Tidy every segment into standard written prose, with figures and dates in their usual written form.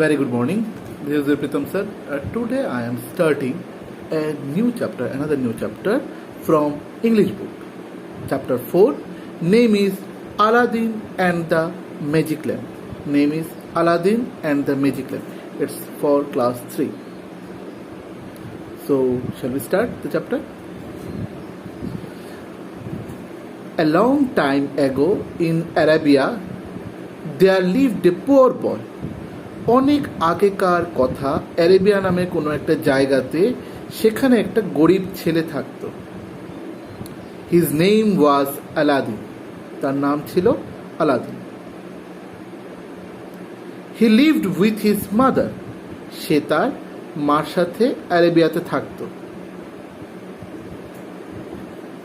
Very good morning. This is Pritam sir. Today I am starting a new chapter, another new chapter from English book. Chapter 4. Name is Aladdin and the Magic Lamp. Name is Aladdin and the Magic Lamp. It's for class 3. So, shall we start the chapter? A long time ago in Arabia, there lived a poor boy. অনেক আগেকার কথা, অ্যারেবিয়া নামে কোনো একটা জায়গাতে সেখানে একটা গরিব ছেলে থাকত। হিজ নেম ওয়াজ আলাদিন, তার নাম ছিল Aladdin. He lived with his mother, সে তার মার সাথে অ্যারেবিয়াতে থাকত।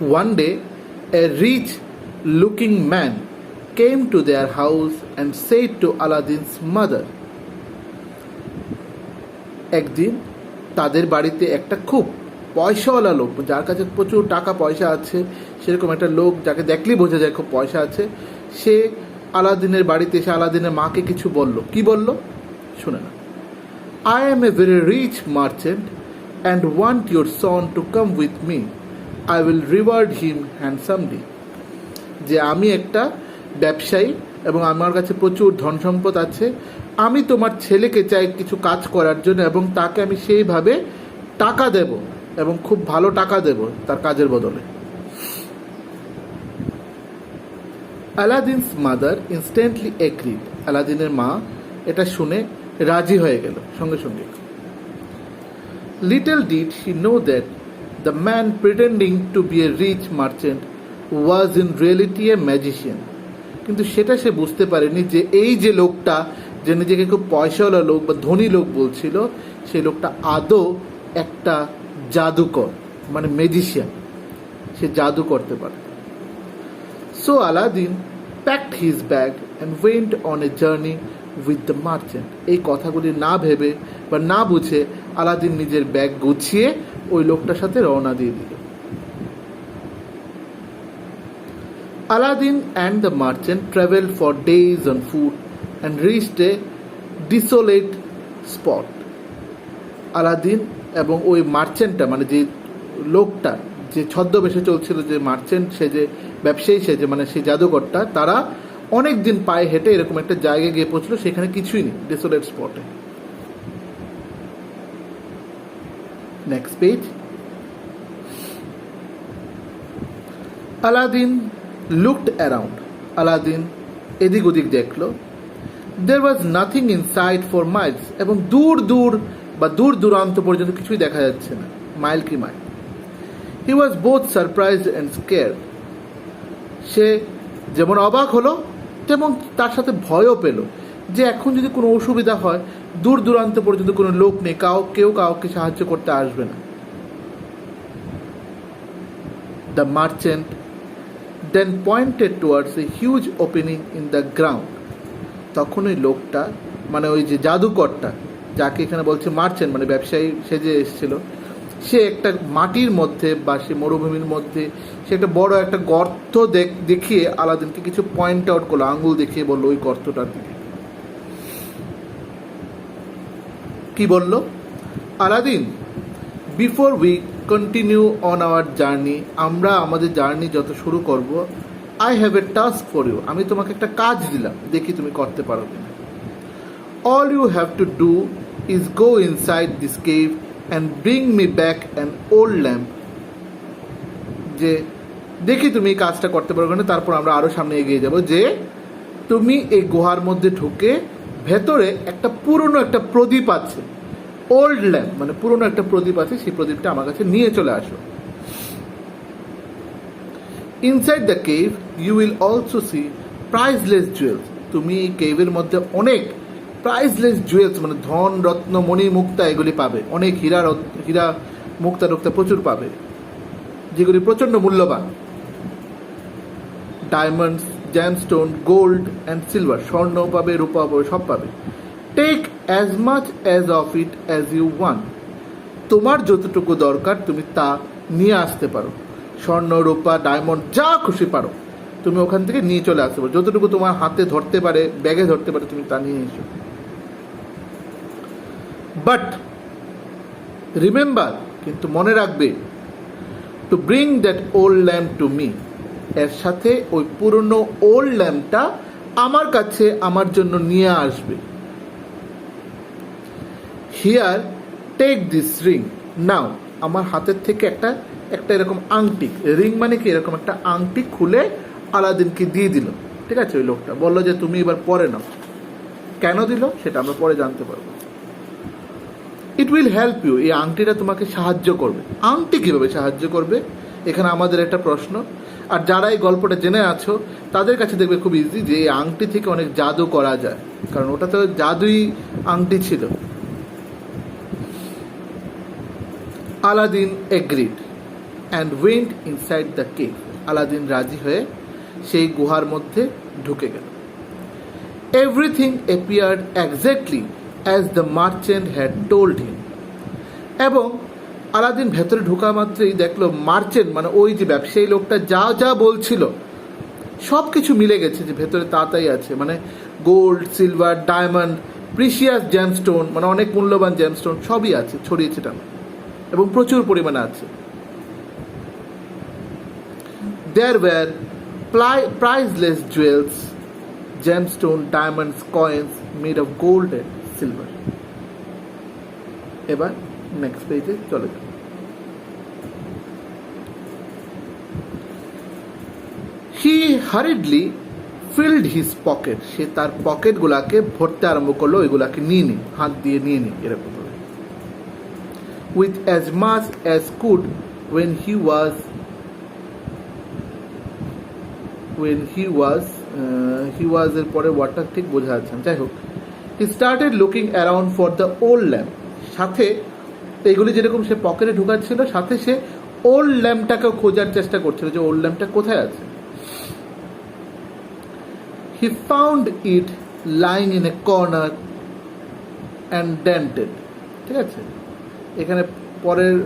One day a rich looking man came to their house and said to Aladdin's mother. একদিন তাদের বাড়িতে একটা খুব পয়সাওয়ালা লোক, যার কাছে প্রচুর টাকা পয়সা আছে, সেরকম একটা লোক যাকে দেখলেই বোঝা যায় খুব পয়সা আছে, সে আলাদিনের বাড়িতে এসে আলাদিনের মাকে কিছু বলল। কি বলল শুনে না। I am a very rich merchant and want your son to come with me, I will reward him handsomely. যে আমি একটা ব্যবসায়ী এবং আমার কাছে প্রচুর ধন সম্পদ আছে, আমি তোমার ছেলেকে চাই কিছু কাজ করার জন্য এবং তাকে আমি সেইভাবে টাকা দেব এবং খুব ভালো টাকা দেব তার কাজের বদলে। আলাদিনস মাদার ইনস্ট্যান্টলি এগ্রিড, আলাদিনের মা এটা শুনে রাজি হয়ে গেল সঙ্গে সঙ্গে। Little did she know that the man pretending to be a rich merchant was in reality a magician. কিন্তু সেটা সে বুঝতে পারেনি যে এই যে লোকটা, যে নিজেকে খুব পয়সাওয়ালা লোক বা ধনী লোক বলছিল, সেই লোকটা আদৌ একটা জাদুকর, মানে ম্যাজিশিয়ান, সে জাদু করতে পারে। So Aladdin packed his bag and went on a journey with the merchant. এই কথাগুলি না ভেবে বা না বুঝে আলাদিন নিজের ব্যাগ গুছিয়ে ওই লোকটার সাথে রওনা দিয়ে দিল। Aladdin and the merchant traveled for days on foot and reached a desolate spot. Aladdin এবং ওই মার্চেন্টটা, মানে যে লোকটা যে ছদ্মবেশে চলছিল, যে মার্চেন্ট সে, যে ব্যবসায়ী সে, যে মানে সেই জাদুকরটা, তারা অনেক দিন পায়ে হেঁটে এরকম একটা জায়গায় গিয়ে পৌঁছলো, সেখানে কিছুই নেই, ডেসোলেট স্পটে। Next page. Aladdin looked around. Aladdin এদিক ওদিক দেখলো। There was nothing in sight for miles. এবং দূর দূর বা দূর দূরান্ত পর্যন্ত কিছুই দেখা যাচ্ছে না, মাইল কি mile. He was both surprised and scared. সে যেমন অবাক হলো তেমন তার সাথে ভয়ও পেল, যে এখন যদি কোনো অসুবিধা হয়, দূর দূরান্ত পর্যন্ত কোনো লোক নেই, কেউ কাউকে সাহায্য করতে আসবে না। The merchant then pointed towards a huge opening in the ground. তখন ওই লোকটা, মানে ওই যে জাদুকরটা, যাকে এখানে বলছে মার্চেন্ট, মানে ব্যবসায়ী সেজে এসেছিল, সে একটা মাটির মধ্যে বা সে মরুভূমির মধ্যে সে একটা বড় একটা গর্ত দেখিয়ে আলাদিনকে কিছু পয়েন্ট আউট করলো, আঙ্গুল দেখিয়ে বললো ওই গর্তটার দিকে। কি বলল? Aladdin, before we continue on our journey, আমরা আমাদের জার্নি যত শুরু করব, I have a task for you, আমি তোমাকে একটা কাজ দিলাম, দেখি তুমি করতে পারো কিনা। All you have to do is go inside this cave and bring me back an old lamp. যে দেখি তুমি এই কাজটা করতে পারো কিনা, তারপর আমরা আরও সামনে এগিয়ে যাব। যে তুমি এই গুহার মধ্যে ঢুকে ভেতরে একটা পুরনো একটা প্রদীপ আছে, ওল্ড ল্যাম্প মানে পুরনো একটা প্রদীপ আছে, সেই প্রদীপটা আমার কাছে নিয়ে চলে আসো। Inside the cave you will also see priceless jewels. তুমি এই কেভের মধ্যে অনেক প্রাইসলেস জুয়েলস, মানে ধন রত্ন মণি মুক্তা এগুলি পাবে, অনেক হীরা মুক্তা টুক্তা প্রচুর পাবে, যেগুলি প্রচণ্ড মূল্যবান। Diamonds, gemstone, gold and silver, স্বর্ণ পাবে, রূপা পাবে, সব পাবে। Take as much as of it as you want. তোমার যতটুকু দরকার তুমি তা নিয়ে আসতে পারো, স্বর্ণ, রূপা, ডায়মন্ড, যা খুশি পারো তুমি ওখান থেকে নিয়ে চলে আসতে পারো, যতটুকু তোমার হাতে ধরতে পারে, ব্যাগে ধরতে পারে, তুমি তা নিয়ে এসো। বাট রিমেম্বার, কিন্তু মনে রাখবে, to bring that old lamp to me, এর সাথে ওই পুরনো ওল্ড ল্যাম্পটা আমার কাছে আমার জন্য নিয়ে আসবে। হিয়ার টেক দিস রিং নাও, আমার হাতের থেকে একটা এরকম আংটি, রিং মানে কি, এরকম একটা আংটি খুলে আলাদিনকে দিয়ে দিল। ঠিক আছে, ওই লোকটা বললো যে তুমি এবার পরে নাও। কেন দিল সেটা আমরা পরে জানতে পারবো। ইট উইল হেল্প ইউ, এই আংটিটা তোমাকে সাহায্য করবে। আংটি কিভাবে সাহায্য করবে, এখানে আমাদের একটা প্রশ্ন। আর যারা এই গল্পটা জেনে আছো তাদের কাছে দেখবে খুব ইজি যে এই আংটি থেকে অনেক জাদু করা যায়, কারণ ওটা তো জাদুই আংটি ছিল। Aladdin agreed and went inside the cave, Aladdin রাজি হয়ে সেই গুহার মধ্যে ঢুকে গেল। Everything appeared exactly as the merchant had told him, এবং আলাদিন ভেতরে ঢোকা মাত্রই দেখলো মার্চেন্ট মানে ওই যে ব্যবসায়ী লোকটা যা যা বলছিল সব কিছু মিলে গেছে, যে ভেতরে তাই আছে, মানে gold, silver, diamond, precious gemstone, মানে অনেক মূল্যবান জেমস্টোন সবই আছে ছড়িয়ে ছিটানো, এবং প্রচুর পরিমাণে আছে। There were priceless jewels, gemstone, diamonds, coins made of gold and silver. এবার নেক্সট পেজে চলে যান। He hurriedly filled his pocket, সে তার পকেটগুলাকে ভরতে আরম্ভ করলো, ওইগুলাকে নিয়ে নি, হাত দিয়ে নিয়ে নি এরকম ভাবে। With as much as could when he was এর পরে ওয়ার্ডটা ঠিক বোঝা যাচ্ছে না, যাই হোক। He started looking around for the old lamp, সাথে এইগুলি যেরকম সে পকেটে ঢুকাচ্ছিল, সাথে সে ওল্ড ল্যাম্পটাকেও খোঁজার চেষ্টা করছিল যে ওল্ড ল্যাম্পটা কোথায় আছে। He found it lying in a corner and dented. ঠিক আছে, এখানে পরের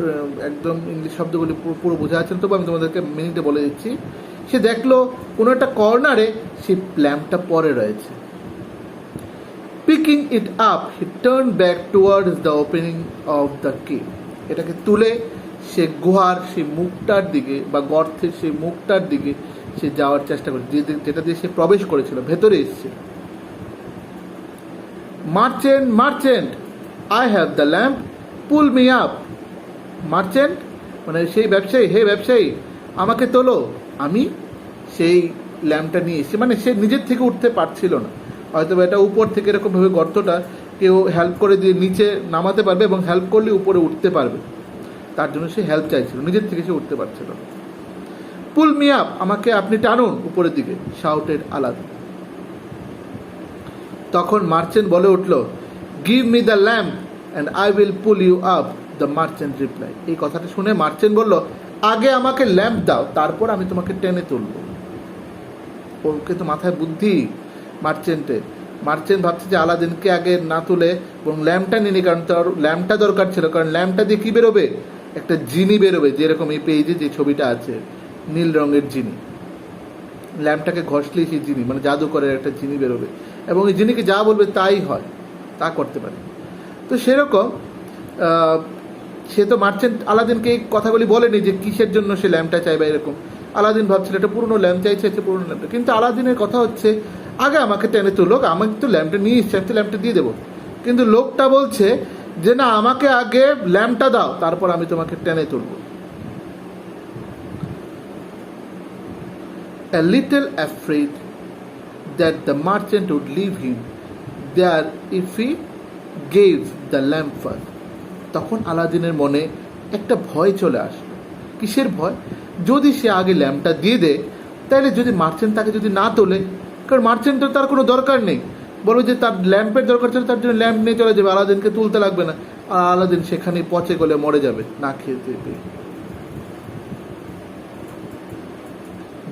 একদম ইংলিশ শব্দগুলি পুরো বোঝা যাচ্ছে না, তবু আমি তোমাদেরকে মিনিটে বলে দিচ্ছি। সে দেখলো কোনো একটা কর্নারে সেই ল্যাম্পটা পরে রয়েছে। Picking it up he turn back towards the opening of the cave, এটাকে তুলে সে গুহার সেই মুখটার দিকে বা গর্তের সেই মুখটার দিকে সে যাওয়ার চেষ্টা করছে, যেটা দিয়ে সে প্রবেশ করেছিল, ভেতরে এসছে। Merchant, merchant, I have the lamp, pool me up. Merchant মানে সেই ব্যবসায়ী, হে ব্যবসায়ী আমাকে তোলো, আমি সেই ল্যাম্পটা নিয়ে এসেছি। মানে সে নিজের থেকে উঠতে পারছিল না, হয়তো এটা উপর থেকে এরকমভাবে গর্তটা কেউ হেল্প করে দিয়ে নিচে নামাতে পারবে এবং হেল্প করলে উপরে উঠতে পারবে, তার জন্য সে হেল্প চাইছিল, নিজের থেকে সে উঠতে পারছিল না। পুল মি আপ, আমাকে আপনি টানুন উপরের দিকে, শাউটেড আলাদিন। তখন মার্চেন্ট বলে উঠল, give me the lamp and I will pull you up. The merchant reply, এই কথাটা শুনে মার্চেন্ট বলল, আগে আমাকে ল্যাম্প দাও, তারপর আমি তোমাকে টেনে তুলব। ওকে তো মাথায় বুদ্ধি মার্চেন্ট ভাবছে যে আলাদিনকে আগে না তুলে এবং ল্যাম্পটা নিয়ে, কারণ তার ল্যাম্পটা দরকার ছিল, কারণ ল্যাম্পটা দিয়ে কি বেরোবে, একটা জিনি বেরোবে, যেরকম এই পেজে যে ছবিটা আছে নীল রঙের জিনি, ল্যাম্পটাকে ঘষলেই সেই জিনি মানে জাদুকরের একটা জিনি বেরোবে, এবং এই জিনিকে যা বলবে তাই হয়, তা করতে পারে। তো সেরকম সে তো মার্চেন্ট আলাদিনকে এই কথাগুলি বলেনি যে কিসের জন্য সে ল্যাম্পটা চাইবে এরকম। আলাদিন ভাবছিল এটা পুরনো ল্যাম্প চাইছে, পুরনো ল্যাম্পটা, কিন্তু আলাদিনের কথা হচ্ছে আগে আমাকে টেনে তুলুক, আমাকে তো ল্যাম্পটা নিয়ে এসছে, আমি তো ল্যাম্পটা দিয়ে দেবো। কিন্তু লোকটা বলছে যে না, আমাকে আগে ল্যাম্পটা দাও, তারপর আমি তোমাকে টেনে তুলব। A little afraid that the merchant would leave him there if he gave the lamp first, তখন আলাদিনের মনে একটা ভয় চলে আসলো। কিসের ভয়? যদি সে আগে ল্যাম্পটা দিয়ে দেয়, তাহলে যদি মার্চেন্ট তাকে যদি না তোলে, কারণ মার্চেন্টের তার কোনো দরকার নেই, বলবে যে তার ল্যাম্পের দরকার ছিল, তার জন্য ল্যাম্প নিয়ে চলে যাবে, আলাদিনকে তুলতে লাগবে না, আর আলাদিন সেখানেই পচে গলে মরে যাবে না খেতে পেয়ে।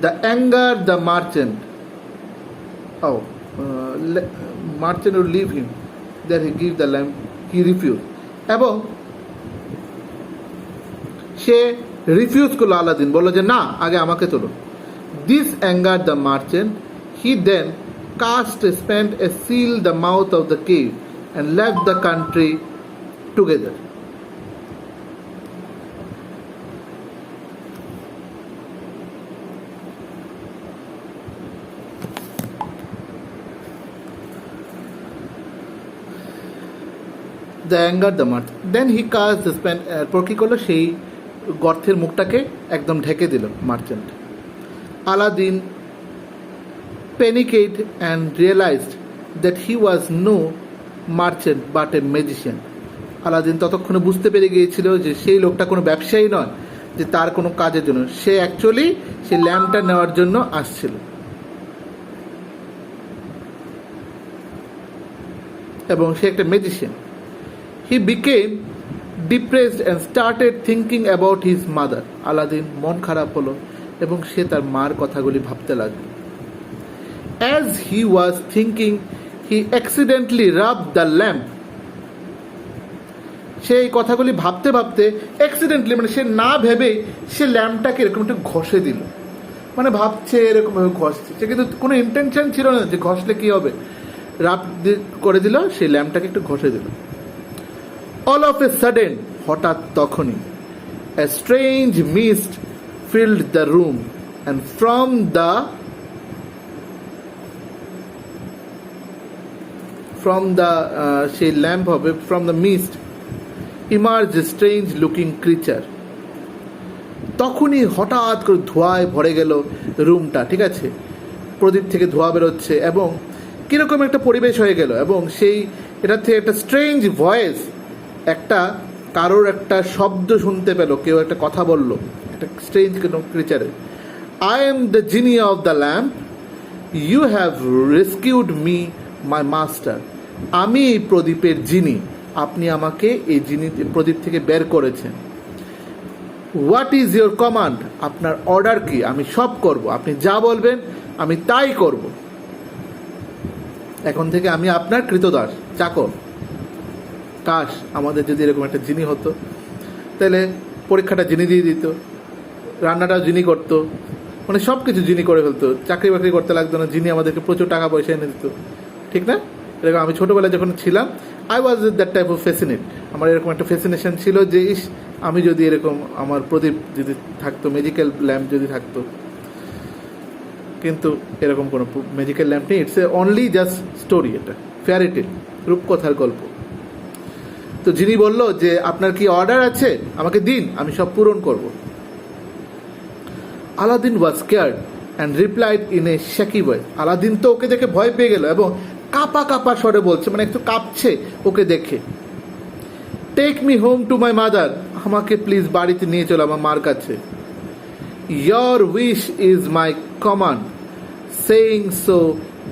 The anger the merchant, merchant would leave him, that he give the lamp, he refused, এবং সে রিফিউজ করলো, আলাদিন বললো যে না, আগে আমাকে তোলো। This angered the merchant, he then cast a spell, seal the mouth of the cave and left the country together. The anger the merchant. Then he cast the span. এরপর কি করলো, সেই গর্তের মুখটাকে একদম ঢেকে দিল merchant. Aladdin panicked and realized that he was no merchant but a magician. Aladdin ততক্ষণে বুঝতে পেরে গিয়েছিল যে সেই লোকটা কোনো ব্যবসায়ী নয়, যে তার কোনো কাজের জন্য, সে অ্যাকচুয়ালি সেই ল্যাম্পটা নেওয়ার জন্য আসছিল। এবং সে একটা magician. He became depressed and started thinking about his mother. Aladdin মন খারাপ হলো এবং সে তার মার কথাগুলি ভাবতে লাগলো। As he was thinking, he accidentally rubbed the lamp. সে এই কথাগুলি ভাবতে ভাবতে অ্যাক্সিডেন্টলি, মানে সে না ভেবে সে ল্যাম্পটাকে এরকম একটু ঘষে দিল। মানে ভাবছে এরকম ভাবে ঘষছে, সে কিন্তু কোনো ইন্টেনশন ছিল না যে ঘষলে কি হবে, রাব করে দিল, সেই ল্যাম্পটাকে একটু ঘষে দিল। All of a sudden, হঠাৎ তখনই, a strange mist filled the room, and from the সেই ল্যাম্প হবে, from the mist emerged a strange looking creature. তখনই হঠাৎ করে ধোঁয়ায় ভরে গেল রুমটা, ঠিক আছে, প্রদীপ থেকে ধোঁয়া বেরোচ্ছে এবং কিরকম একটা পরিবেশ হয়ে গেল। এবং সেই এটা থেকে একটা স্ট্রেঞ্জ ভয়েস, একটা কারোর একটা শব্দ শুনতে পেল, কেউ একটা কথা বলল, একটা স্ট্রেঞ্জ কোনো ক্রিচারের। I am the genie of the lamp, you have rescued me my master. আমি এই প্রদীপের জিনি, আপনি আমাকে এই জিনি প্রদীপ থেকে বের করেছেন। হোয়াট ইজ ইয়োর কমান্ড, আপনার অর্ডার কি, আমি সব করব, আপনি যা বলবেন আমি তাই করব। এখন থেকে আমি আপনার কৃতদাস, চাকর। কাশ আমাদের যদি এরকম একটা জিনি হতো, তাহলে পরীক্ষাটা জিনি দিয়ে দিত, রান্নাটাও জিনি করতো, মানে সব কিছু জিনি করে ফেলতো, চাকরি বাকরি করতে লাগতো না, জিনি আমাদেরকে প্রচুর টাকা পয়সা এনে দিত, ঠিক না? এরকম আমি ছোটোবেলায় যখন ছিলাম, I was that type of fascinate, আমার এরকম একটা ফ্যাসিনেশন ছিল যে ইস, আমি যদি এরকম আমার প্রদীপ যদি থাকতো, ম্যাজিক্যাল ল্যাম্প যদি থাকতো। কিন্তু এরকম কোনো ম্যাজিক্যাল ল্যাম্প নেই, it's A only just story, এটা ফেয়ারি টেল, রূপকথার গল্প। তো যিনি বলল যে আপনার কি অর্ডার আছে, আমাকে দিন, আমি সব পূরণ করব। Aladdin was scared and replied in a shaky voice. Aladdin তো ওকে দেখে ভয় পেয়ে গেল এবং কাঁপা কাঁপা স্বরে বলছে, মানে একটু কাঁপছে ওকে দেখে। Take me home to my mother, আমাকে প্লিজ বাড়িতে নিয়ে চলো আমার মার কাছে। Your wish is my command. Saying so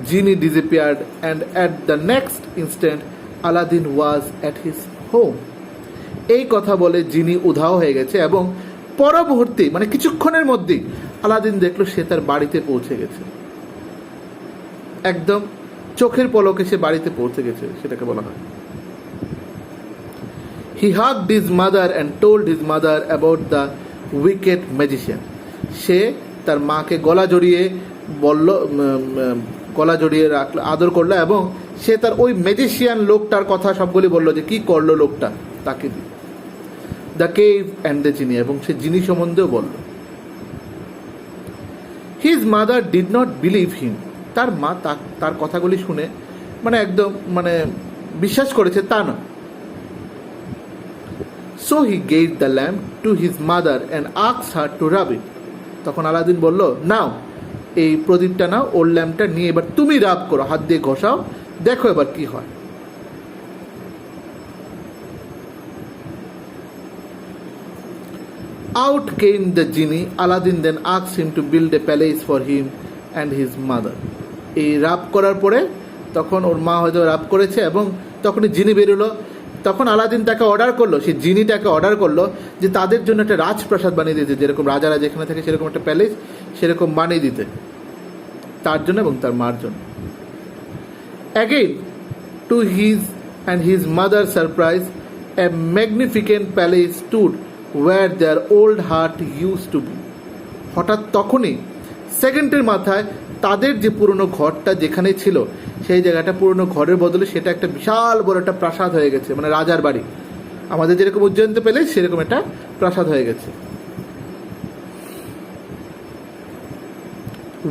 genie disappeared and at the next instant Aladdin was at his home. এই কথা বলে জিনি উধাও হয়ে গেছে এবং পরবর্তী মানে কিছুক্ষণের মধ্যেই আলাদিন দেখলো সে তার বাড়িতে পৌঁছে গেছে। একদম চোখের পলকে সে বাড়িতে পৌঁছে গেছে, সেটাকে বলা হয়। He hugged his mother and told his mother about the wicked magician. সে তার মাকে গলা জড়িয়ে বলল, গলা জড়িয়ে রাখলো, আদর করলো এবং সে তার ওই ম্যাজিশিয়ান লোকটার কথা সবগুলি বললো যে কি করলো লোকটা তাকে দিয়ে। দ্য কেভ অ্যান্ড দ্য জিনি, এবং সে জিনি সম্বন্ধেও বলল। His mother did not believe him. তার মা তার কথাগুলি শুনে মানে একদম মানে বিশ্বাস করেছে তা না। So he gave the lamp to his mother and asked her to rub it. তখন আলাদিন বলল, নাও এই প্রদীপটা নাও, ওর ল্যাম্পটা নিয়ে এবার তুমি রাব করো, হাত দিয়ে ঘষাও, দেখো এবার কি হয়। Out came the genie. Aladdin then asked him to build a palace for him and his mother. এই রাব করার পরে তখন ওর মা হয়তো রাব করেছে এবং তখনই জিনি বেরোলো। তখন আলাদিন তাকে অর্ডার করলো, সেই জিনিটাকে অর্ডার করলো যে তাদের জন্য একটা রাজপ্রাসাদ বানিয়ে দিতে, যেরকম রাজারা যেখানে থাকে সেরকম একটা প্যালেস সেরকম বানিয়ে দিতে তার জন্য এবং তার মার জন্য। Again, to his and his mother's surprise, a magnificent palace stood where their old heart used to be. হঠাৎ তখনই সেকেন্ডের মাথায় তাদের যে পুরনো ঘরটা যেখানে ছিল সেই জায়গাটা পুরনো ঘরের বদলে সেটা একটা বিশাল বড় একটা প্রাসাদ হয়ে গেছে, মানে রাজার বাড়ি। আমাদের যেরকম উজ্জয়ন্ত প্যালেস সেরকম একটা প্রাসাদ হয়ে গেছে।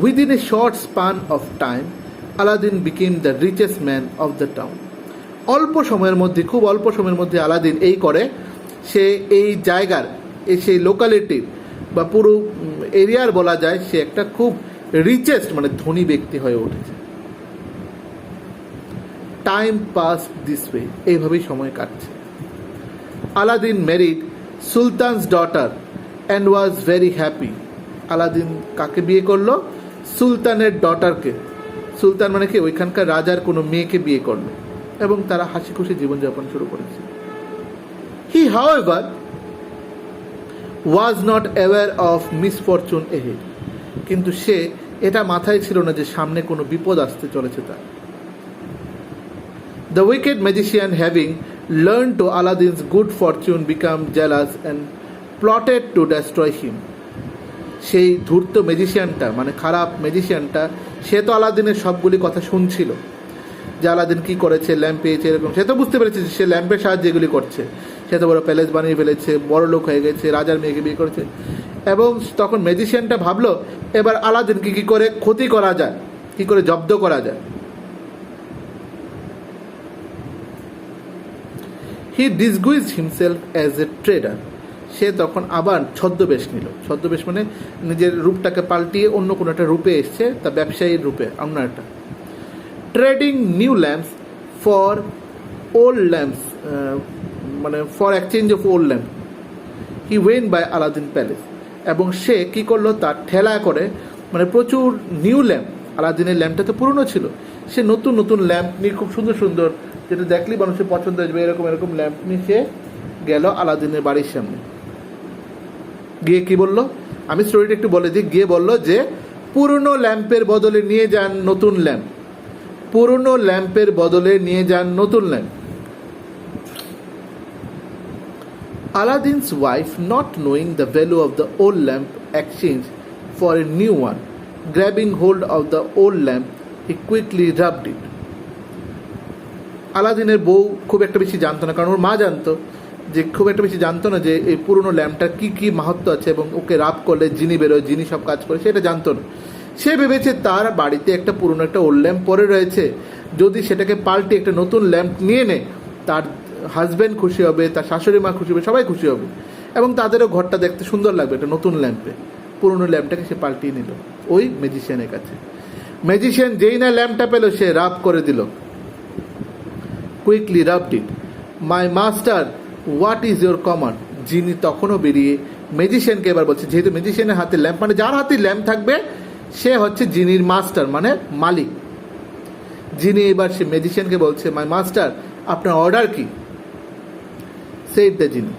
Within a short span of time, Aladdin became the richest man of the town. অল্প সময়ের মধ্যে, খুব অল্প সময়ের মধ্যে আলাদিন এই করে, সে এই জায়গার, সেই লোকালিটির বা পুরো এরিয়ার বলা যায়, সে একটা খুব রিচেস্ট মানে ধনী ব্যক্তি হয়ে উঠেছে। টাইম পাস দিস ওয়ে, এইভাবেই সময় কাটছে। Aladdin married sultan's daughter and was very happy. Aladdin কাকে বিয়ে করলো? সুলতানের ডটারকে। সুলতান মানে কি? ওইখানকার রাজার কোনো মেয়েকে বিয়ে করলো এবং তারা হাসি খুশি জীবনযাপন শুরু করেছে। He however was not aware of misfortune ahead, কিন্তু সে এটা মাথায় ছিল না যে সামনে কোনো বিপদ আসতে চলেছে তার। The wicked magician having learn to Aladdin's good fortune become jealous and plotted to destroy him. সেই ধূর্ত ম্যাজিশিয়ানটা মানে খারাপ ম্যাজিশিয়ানটা, সে তো আলাদিনের সবগুলি কথা শুনছিল যে আলাদিন কী করেছে, ল্যাম্প পেয়েছে এরকম। সে তো বুঝতে পেরেছে যে সে ল্যাম্পের সাহায্যে এগুলি করছে। সে তো বড় প্যালেস বানিয়ে ফেলেছে, বড় লোক হয়ে গেছে, রাজার মেয়েকে বিয়ে করেছে। এবং তখন ম্যাজিশিয়ানটা ভাবলো এবার আলাদিনকে কী করে ক্ষতি করা যায়, কী করে জব্দ করা যায়। হি ডিসগুইজড হিমসেলফ অ্যাজ এ ট্রেডার। সে তখন আবার ছদ্মবেশ নিল। ছদ্মবেশ মানে নিজের রূপটাকে পাল্টিয়ে অন্য কোনো একটা রূপে এসছে, তা ব্যবসায়ীর রূপে অন্য একটা। Trading new lamps for old lamps, মানে for exchange of old lamp, he went by Aladdin palace. এবং সে কী করলো, তার ঠেলা করে মানে প্রচুর নিউ ল্যাম্প, আলাদিনের ল্যাম্পটা তো পুরনো ছিল, সে নতুন নতুন ল্যাম্প নিয়ে খুব সুন্দর সুন্দর, যেটা দেখলেই মানুষের পছন্দ আসবে এরকম এরকম ল্যাম্প নিয়ে সে গেল আলাদিনের বাড়ির সামনে। গিয়ে কি বলল, আমি স্টোরিটা একটু বলে দিই। গিয়ে বলল যে পুরনো ল্যাম্পের বদলে নিয়ে যান নতুন ল্যাম্প, পুরনো ল্যাম্পের বদলে নিয়ে যান নতুন lamp. Aladdin's wife, not knowing the value of the old lamp exchanged for a new one, grabbing hold of the old lamp, he quickly rubbed it. আলাদিনের বউ খুব একটা বেশি জানতো না, কারণ ওর মা জানতো, যে খুব একটা বেশি জানতো না যে এই পুরনো ল্যাম্পটার কী কী মাহাত্ম্য আছে এবং ওকে রাব করলে জিনি বেরোয়, জিনি সব কাজ করে, সেটা জানতো না। সে ভেবেছে তার বাড়িতে একটা পুরনো একটা ওল্ড ল্যাম্প পরে রয়েছে, যদি সেটাকে পাল্টে একটা নতুন ল্যাম্প নিয়ে নেয় তার হাজব্যান্ড খুশি হবে, তার শাশুড়ি মা খুশি হবে, সবাই খুশি হবে এবং তাদেরও ঘরটা দেখতে সুন্দর লাগবে একটা নতুন ল্যাম্পে। পুরনো ল্যাম্পটাকে সে পাল্টিয়ে নিল ওই ম্যাজিশিয়ানের কাছে। ম্যাজিশিয়ান যেই না ল্যাম্পটা পেল সে রাব করে দিল, quickly rubbed it. My master, what is your command? যিনি তখনও বেরিয়ে ম্যাজিশিয়ানকে এবার বলছে, যেহেতু ম্যাজিশিয়ানের হাতে ল্যাম্প, মানে যার হাতে ল্যাম্প থাকবে সে হচ্ছে জিনির মাস্টার মানে মালিক। যিনি এবার সে ম্যাজিশিয়ানকে বলছে, মাই মাস্টার, আপনার অর্ডার কি? said the genie,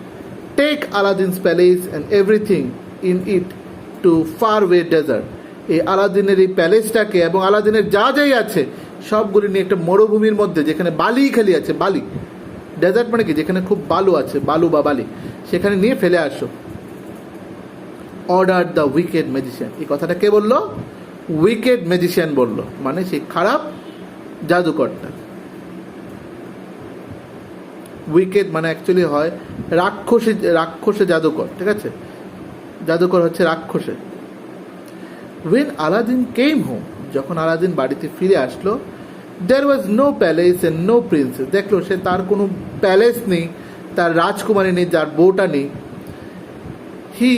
take Aladdin's palace and everything in it to faraway desert. এই আলাদিনের এই প্যালেসটাকে এবং আলাদিনের যা যাই আছে সবগুলি নিয়ে একটা মরুভূমির মধ্যে, যেখানে বালি খালি আছে, বালি, ডেজার্ট মানে কি, যেখানে খুব বালু আছে, বালু বা বালি, সেখানে নিয়ে ফেলে আসো। Order the wicked magician. এই কথাটা কে বললো? উইকেড ম্যাজিশিয়ান বললো, মানে সেই খারাপ জাদুকরটা। উইকেড মানে অ্যাকচুয়ালি হয় রাক্ষসে জাদুকর, ঠিক আছে? জাদুকর হচ্ছে রাক্ষসে। When Aladdin came home, যখন আলাদিন বাড়িতে ফিরে আসলো, there was no palace and no princess. দেখলো সে তার কোনো প্যালেস নেই, তার রাজকুমারী নেই, যার বউটা নেই। He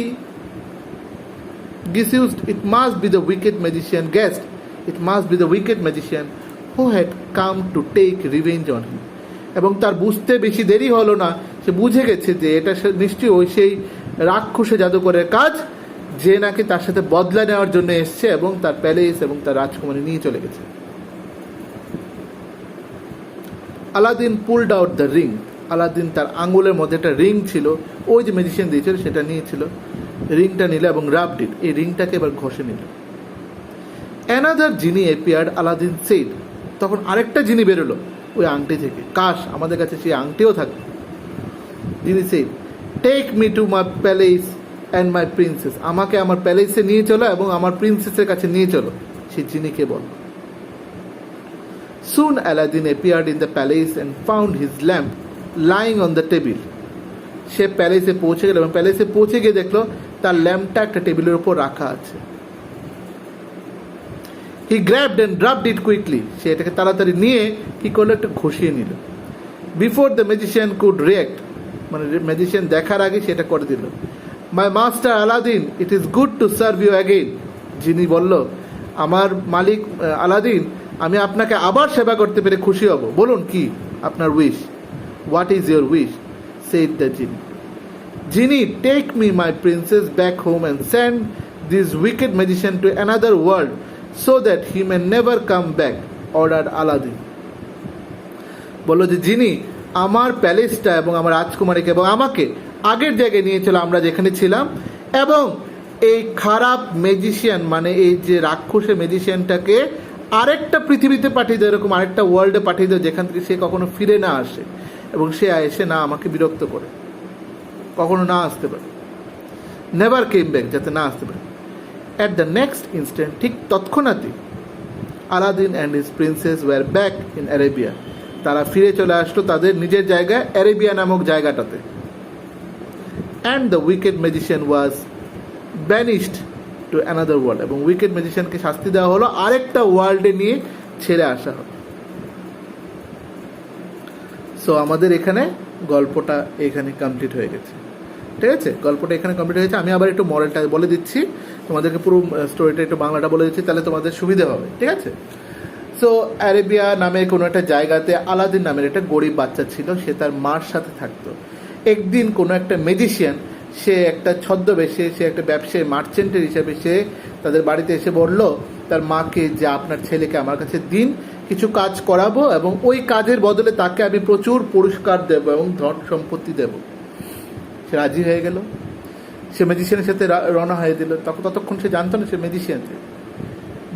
guessed it must be the wicked magician, guessed it must be the wicked magician who had come to take revenge on him. এবং তার বুঝতে বেশি দেরি হলো না, সে বুঝে গেছে যে এটা নিশ্চয়ই ওই সেই রাক্ষসে জাদুকরের কাজ, যে নাকি তার সাথে বদলা নেওয়ার জন্য এসছে এবং তার প্যালেস এবং তার রাজকুমারী নিয়ে চলে গেছে। Aladdin pulled out the ring. Aladdin তার আঙুলের মধ্যে একটা রিং ছিল, ওই যে ম্যাজিশিয়ান দিয়েছিল সেটা নিয়েছিল, রিংটা নিল এবং রাবড ইট, এই রিংটাকে এবার ঘষে নিল। অ্যানাদার জিনি অ্যাপিয়ার্ড, আলাদিন সেড, তখন আরেকটা জিনি বেরোলো ওই আংটি থেকে, কাশ আমাদের কাছে সেই আংটিও থাকে। Genie said, take me to my palace and my princess, আমাকে আমার প্যালেসে নিয়ে চলো এবং আমার প্রিন্সেসের কাছে নিয়ে চলো। সে জিনিকে বল। Soon Aladdin appeared in the palace and found his lamp lying on the table. সে প্যালেসে পৌঁছে গেল এবং প্যালেসে পৌঁছে গিয়ে দেখলো তার ল্যাম্পটা একটা টেবিলের উপর রাখা আছে। He grabbed and dropped it quickly, সে এটাকে তাড়াতাড়ি নিয়ে কি করলো, একটু ঘষিয়ে নিল। Before the magician could react, মানে ম্যাজিশিয়ান দেখার আগে সেটা করে দিল। My master Aladdin, it is good to serve you again. যিনি বলল, আমার মালিক আলাদিন, আমি আপনাকে আবার সেবা করতে পেরে খুশি হব, বলুন কি আপনার wish. What is your wish, said the genie. Genie, take me my princess back home and send this wicked magician to another world so that he may never come back, ordered Aladdin. বললো যে জিনি, আমার প্যালেসটা এবং আমার রাজকুমারীকে এবং আমাকে আগের জায়গায় নিয়ে চলো আমরা যেখানে ছিলাম, এবং এই খারাপ ম্যাজিশিয়ান মানে এই যে রাক্ষসে ম্যাজিশিয়ানটাকে আরেকটা পৃথিবীতে পাঠিয়ে দাও, এরকম আরেকটা ওয়ার্ল্ডে পাঠিয়ে দাও যেখান থেকে সে কখনো ফিরে না আসে এবং সে এসে না আমাকে বিরক্ত করে, কখনো না আসতে পারে, নেভার কেম ব্যাক, যাতে না আসতে পারে। অ্যাট দ্য নেক্সট ইনস্ট্যান্ট, ঠিক তৎক্ষণাৎই, Aladdin and his princess were back in Arabia, তারা ফিরে চলে আসলো তাদের নিজের জায়গায়, অ্যারেবিয়া নামক জায়গাটাতে। And the wicked magician was banished to another world, এবং উইকেড ম্যাজিশিয়ানকে শাস্তি দেওয়া হলো, আরেকটা ওয়ার্ল্ডে নিয়ে ছেড়ে আসা হলো। সো আমাদের এখানে গল্পটা এখানে কমপ্লিট হয়ে গেছে, ঠিক আছে, গল্পটা এখানে কমপ্লিট হয়েছে। আমি আবার একটু মডেলটা বলে দিচ্ছি তোমাদেরকে, পুরো স্টোরিটা একটু বাংলাটা বলে দিচ্ছি, তাহলে তোমাদের সুবিধা হবে, ঠিক আছে। সো অ্যারেবিয়া নামে কোনো একটা জায়গাতে আলাদিন নামের একটা গরিব বাচ্চা ছিল, সে তার মার সাথে থাকতো। একদিন কোনো একটা ম্যাজিশিয়ান, সে একটা ছদ্মবেশে, সে একটা ব্যবসায়ী মার্চেন্টের হিসেবে সে তাদের বাড়িতে এসে বলল তার মাকে যে আপনার ছেলেকে আমার কাছে দিন, কিছু কাজ করাবো এবং ওই কাজের বদলে তাকে আমি প্রচুর পুরস্কার দেব এবং ধন সম্পত্তি দেব। সে রাজি হয়ে গেল, সে ম্যাজিশিয়ানের সাথে রওনা হয়ে দিল। ততক্ষণ সে জানতো না সে ম্যাজিশিয়ান।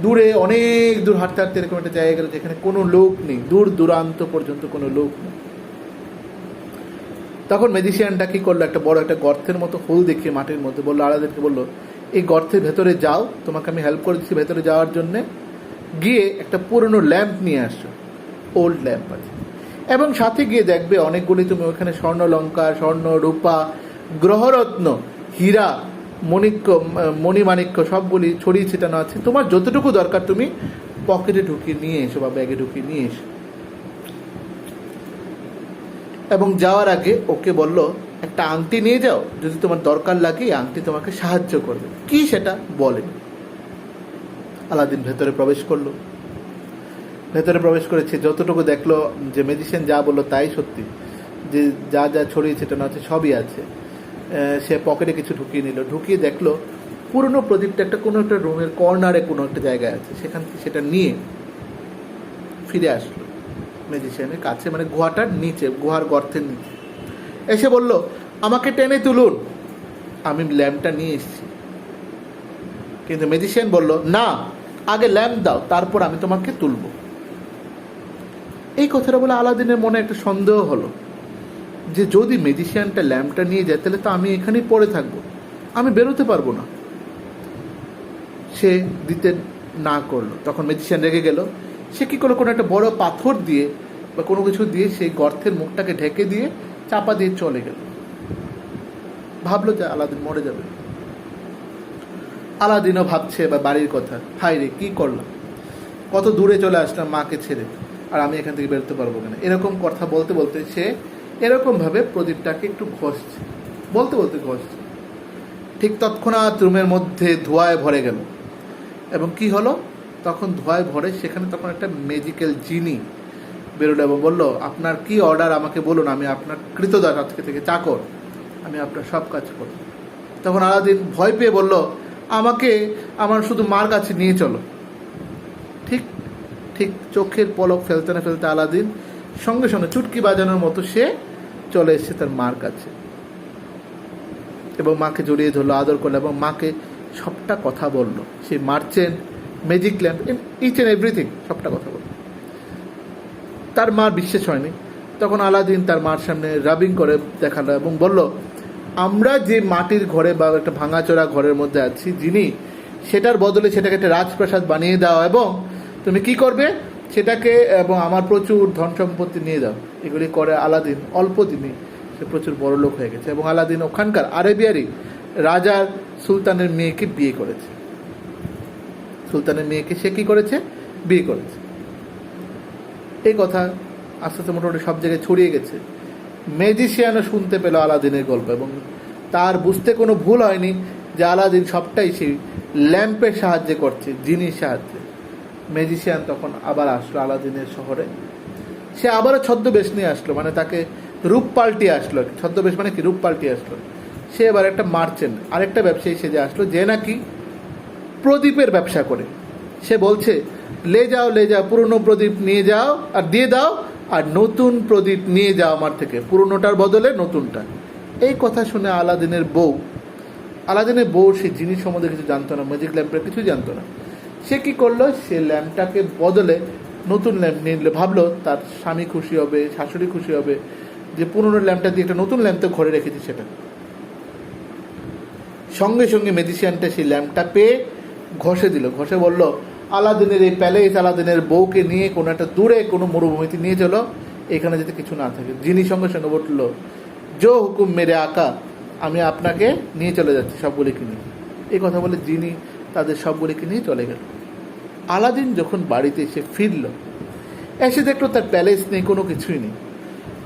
দূরে অনেক দূর হাঁটতে হাঁটতে এরকম একটা জায়গা গেল যেখানে কোনো লোক নেই, দূর দূরান্ত পর্যন্ত কোনো লোক নেই। তখন ম্যাজিশিয়ানটা কি করলো, একটা বড় একটা গর্তের মতো হোল দেখিয়ে মাটির মধ্যে বললো, আলাদিনকে বললো, এই গর্তের ভেতরে যাও, তোমাকে আমি হেল্প করে দিচ্ছি ভেতরে যাওয়ার জন্যে, গিয়ে একটা পুরনো ল্যাম্প নিয়ে আসো, ওল্ড ল্যাম্প আছে, এবং সাথে গিয়ে দেখবে অনেকগুলি তুমি ওখানে স্বর্ণ লঙ্কা, স্বর্ণ রূপা, গ্রহরত্ন, হীরা, মণিমাণিক্য সবগুলি ছড়িয়ে ছিটানো আছে, তোমার যতটুকু দরকার তুমি পকেটে ঢুকিয়ে নিয়ে এসো বা ব্যাগে ঢুকিয়ে নিয়ে এসো। এবং যাওয়ার আগে ওকে বলল, একটা আংটি নিয়ে যাও, যদি তোমার দরকার লাগে এই আংটি তোমাকে সাহায্য করবে। কি সেটা বলেন। আলাদিন ভেতরে প্রবেশ করলো, ভেতরে প্রবেশ করেছে, যতটুকু দেখলো যে ম্যাজিশিয়ান যা বললো তাই সত্যি, যে যা যা ছড়িয়ে ছিটানো আছে সবই আছে। সে পকেটে কিছু ঢুকিয়ে নিল, ঢুকিয়ে দেখলো পুরনো প্রদীপটা একটা কোনো একটা রুমের কর্নারে কোনো একটা জায়গায় আছে, সেখান থেকে সেটা নিয়ে ফিরে আসলো ম্যাজিশিয়ানের কাছে, মানে গুহাটার নিচে, গুহার গর্তের নিচে এসে বলল, আমাকে টেনে তুলুন, আমি ল্যাম্পটা নিয়ে এসেছি। কিন্তু ম্যাজিশিয়ান বলল, না, আগে ল্যাম্প দাও, তারপর আমি তোমাকে তুলব। এই কথাটা বলে আলাদিনের মনে একটা সন্দেহ হলো যে যদি ম্যাজিশিয়ানটা ল্যাম্পটা নিয়ে যায় তাহলে তো আমি এখানেই পড়ে থাকবো, আমি বেরোতে পারবো না। সে দিতে না করলো। তখন ম্যাজিশিয়ান রেগে গেল, সে কী করলো, কোনো একটা বড় পাথর দিয়ে বা কোনো কিছু দিয়ে সেই গর্তের মুখটাকে ঢেকে দিয়ে চাপা দিয়ে চলে গেল। ভাবলো যে আলাদিন মরে যাবে। আলাদিনও ভাবছে বা বাড়ির কথা, হায় রে কি করলাম, কত দূরে চলে আসলাম মাকে ছেড়ে, আর আমি এখান থেকে বেরোতে পারবো না। এরকম কথা বলতে বলতে সে এরকমভাবে প্রদীপটাকে একটু ঘষছে, বলতে বলতে ঘষছে। ঠিক তৎক্ষণাৎ রুমের মধ্যে ধোঁয়ায় ভরে গেল। এবং কি হলো, তখন ধোঁয়ায় ভরে সেখানে তখন একটা ম্যাজিক্যাল জিনি বেরোলো এবং বলল, আপনার কি অর্ডার আমাকে বলুন, আমি আপনার কৃতদাস, আজকে থেকে চাকর, আমি আপনার সব কাজ করব। তখন আলাদিন ভয় পেয়ে বলল, আমাকে আমার শুধু মার কাছে নিয়ে চলো। ঠিক ঠিক চোখের পলক ফেলতে না ফেলতে আলাদিন সঙ্গে সঙ্গে চুটকি বাজানোর মতো সে চলে এসেছে তার মার কাছে এবং মাকে জড়িয়ে ধরলো, আদর করলো এবং মাকে সবটা কথা বললো, সেই merchant, magic lamp, each and everything, সবটা কথা বললো। তার মার বিশ্বাস হয়নি। তখন আলাদিন তার মার সামনে রাবিং করে দেখালো এবং বলল, আমরা যে মাটির ঘরে বা একটা ভাঙাচোরা ঘরের মধ্যে আছি, যিনি সেটার বদলে সেটাকে একটা রাজপ্রাসাদ বানিয়ে দাও এবং তুমি কি করবে সেটাকে, এবং আমার প্রচুর ধন সম্পত্তি নিয়ে দাও। এগুলি করে আলাদিন অল্প দিনে সে প্রচুর বড় লোক হয়ে গেছে এবং আলাদিন ওখানকার আরেবিয়ারই রাজার সুলতানের মেয়েকে বিয়ে করেছে। সুলতানের মেয়েকে সে কী করেছে? বিয়ে করেছে। এই কথা আস্তে আস্তে মোটামুটি সব জায়গায় ছড়িয়ে গেছে। ম্যাজিশিয়ানও শুনতে পেল আলাদিনের গল্প এবং তার বুঝতে কোনো ভুল হয়নি যে আলাদিন সবটাই সেই ল্যাম্পের সাহায্যে করছে, জিনির সাহায্যে। ম্যাজিশিয়ান তখন আবার আসলো আলাদিনের শহরে। সে আবারও ছদ্মবেশ নিয়ে আসলো, মানে তাকে রূপ পাল্টিয়ে আসলো। ছদ্মবেশ মানে কি? রূপ পাল্টিয়ে আসলো। সে এবার একটা মার্চেন্ট, আরেকটা ব্যবসায়ী সেজে আসলো, যে নাকি প্রদীপের ব্যবসা করে। সে বলছে, লে যাও পুরনো প্রদীপ নিয়ে যাও আর দিয়ে দাও, আর নতুন প্রদীপ নিয়ে যাও আমার থেকে, পুরনোটার বদলে নতুনটা। এই কথা শুনে আলাদিনের বউ সেই জিনিস সম্বন্ধে কিছু জানতো না, ম্যাজিক ল্যাম্পের কিছু জানতো না। সে কি করলো? সে ল্যাম্পটাকে বদলে নতুন ল্যাম্প নিয়ে নিলে, ভাবলো তার স্বামী খুশি হবে, শাশুড়ি খুশি হবে যে পুরনো ল্যাম্পটা দিয়ে একটা নতুন ল্যাম্প তো ঘরে রেখেছি। সেটা সঙ্গে সঙ্গে ম্যাজিশিয়ানটা সেই ল্যাম্পটা পেয়ে ঘষে দিল, ঘষে বলল, আলাদিনের এই প্যালেস, আলাদিনের বউকে নিয়ে কোনো একটা দূরে কোনো মরুভূমিতে নিয়ে চলো, এখানে যাতে কিছু না থাকে। যিনি সঙ্গে সঙ্গে বলল, জো হুকুম মেরে আকা, আমি আপনাকে নিয়ে চলে যাচ্ছি সবগুলিকে নিয়ে। এই কথা বলে যিনি তাদের সবগুলিকে নিয়ে চলে গেল। আলাদিন যখন বাড়িতে এসে ফিরল, এসে দেখলো তার প্যালেস নেই, কোনো কিছুই নেই,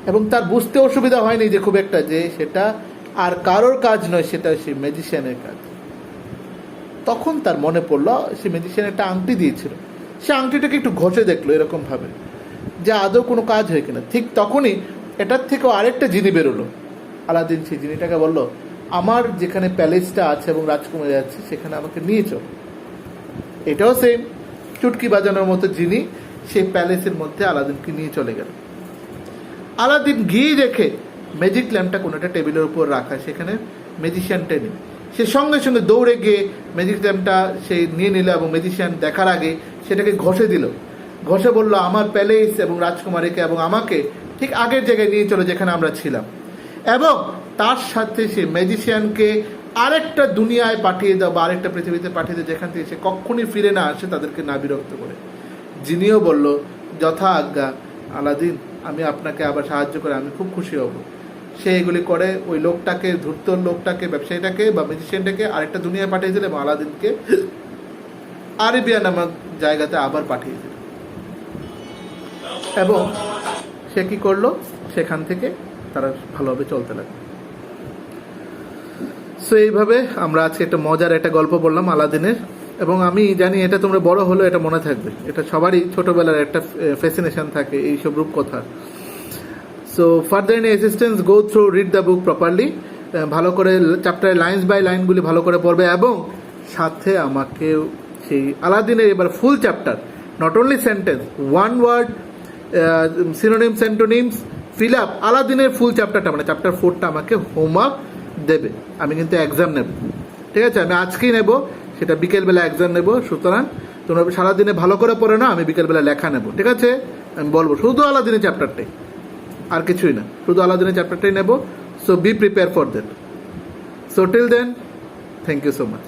এবং তার বুঝতে অসুবিধা হয়নি যে খুব একটা, যে সেটা আর কারোর কাজ নয়, সেটা সেই ম্যাজিশিয়ানের কাজ। তখন তার মনে পড়লো সে ম্যাজিশিয়ান একটা আংটি দিয়েছিল। সে আংটিটাকে একটু ঘষে দেখলো এরকমভাবে যে আদৌ কোনো কাজ হয় কিনা। ঠিক তখনই এটার থেকেও আরেকটা জিনি বেরোলো। আলাদিন সেই জিনিসটাকে বলল, আমার যেখানে প্যালেসটা আছে এবং রাজকুমারী আছে সেখানে আমাকে নিয়ে চল। এটাও সেম চুটকি বাজানোর মতো জিনি সেই প্যালেসের মধ্যে আলাদিনকে নিয়ে চলে গেল। আলাদিন গিয়ে দেখে ম্যাজিক ল্যাম্পটা কোনো একটা টেবিলের উপর রাখা, সেখানে ম্যাজিশিয়ানটা নেই। সে সঙ্গে সঙ্গে দৌড়ে গিয়ে ম্যাজিক ল্যাম্পটা সে নিয়ে নিল এবং ম্যাজিশিয়ান দেখার আগে সেটাকে ঘষে দিল। ঘষে বলল, আমার প্যালেস এবং রাজকুমারীকে এবং আমাকে ঠিক আগের জায়গায় নিয়ে চলো যেখানে আমরা ছিলাম, এবং তার সাথে সে ম্যাজিশিয়ানকে আরেকটা দুনিয়ায় পাঠিয়ে দাও বা আরেকটা পৃথিবীতে পাঠিয়ে দাও যেখান থেকে সে কখনই ফিরে না আসে, তাদেরকে না বিরক্ত করে। জিনিও বলল, যথা আজ্ঞা আলাদিন, আমি আপনাকে আবার সাহায্য করে আমি খুব খুশি হব। সে এগুলি করে ওই লোকটাকে, ধূর্ত লোকটাকে, ব্যবসায়ীটাকে বা ম্যাজিশিয়ানটাকে আরেকটা দুনিয়ায় পাঠিয়ে দিল এবং আলাদিনকে আরেবিয়া নামক জায়গাতে আবার পাঠিয়ে দিল। এবং সে কি করলো? সেখান থেকে তারা ভালোভাবে চলতে লাগলো। সো এইভাবে আমরা আজকে একটা মজার একটা গল্প বললাম আলাদিনের, এবং আমি জানি এটা তোমরা বড় হলো এটা মনে থাকবে। এটা সবারই ছোটবেলার একটা ফ্যাসিনেশন থাকে এইসব রূপকথা। So further any assistance, go through, read the book properly. ভালো করে চ্যাপ্টারে লাইন্স বাই লাইনগুলি ভালো করে পড়বে, এবং সাথে আমাকে সেই আলাদিনের এবার full chapter, not only sentence, one word, synonyms, antonyms, fill up, আলাদিনের ফুল চ্যাপ্টারটা, মানে চ্যাপ্টার 4টা আমাকে হোমওয়ার্ক দেবে। আমি কিন্তু এক্সাম নেব, ঠিক আছে? আমি আজকেই নেব, সেটা বিকেলবেলা এক্সাম নেব। সুতরাং তোমরা সারাদিনে ভালো করে পড়ে না, আমি বিকেলবেলা লেখা নেব, ঠিক আছে? আমি বলবো শুধু আলাদিনের চ্যাপ্টারটাই, আর কিছুই না, শুধু আলাদিনের চ্যাপ্টারটাই নেব। So be prepare for that. So till then, thank you so much.